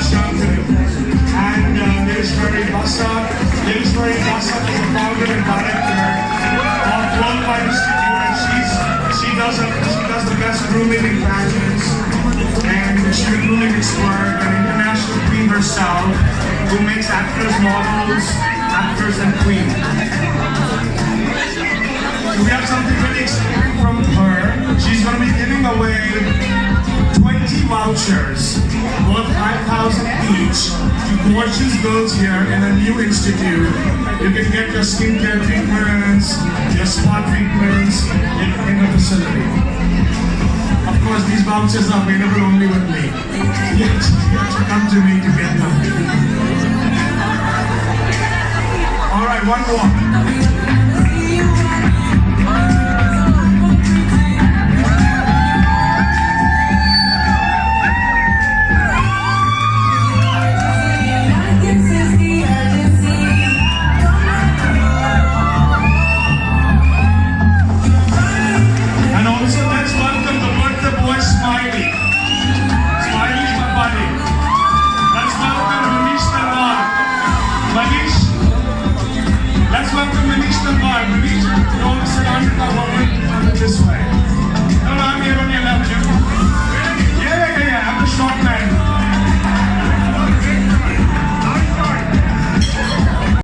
Shantanu. And Neeleshwari Basak. Neeleshwari Basak is the founder and director of Worldwide Institute, and she does the best grooming in pageants. And she's a grooming expert, an international queen herself, who makes actors, models, actors, and queens. We have something really exciting from her. She's going to be giving away 20 vouchers worth 5,000 each to gorgeous girls here in a new institute. You can get your skincare treatments, your spa treatments in the facility. Of course, these vouchers are available only with me. You have to come to me to get them. All right, one more.